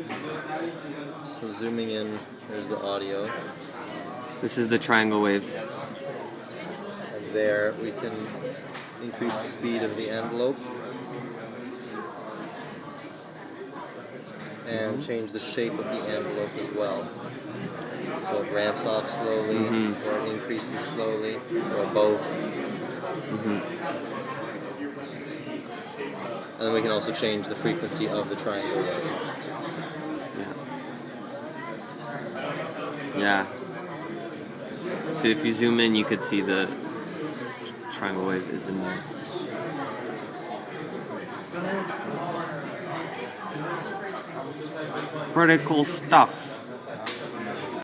So zooming in, there's the audio. This is the triangle wave. And there we can increase the speed of the envelope and change the shape of the envelope as well. So it ramps off slowly, or it increases slowly, or both. And then we can also change the frequency of the triangle wave. Yeah. So if you zoom in, you could see the triangle wave is in there. Pretty cool stuff.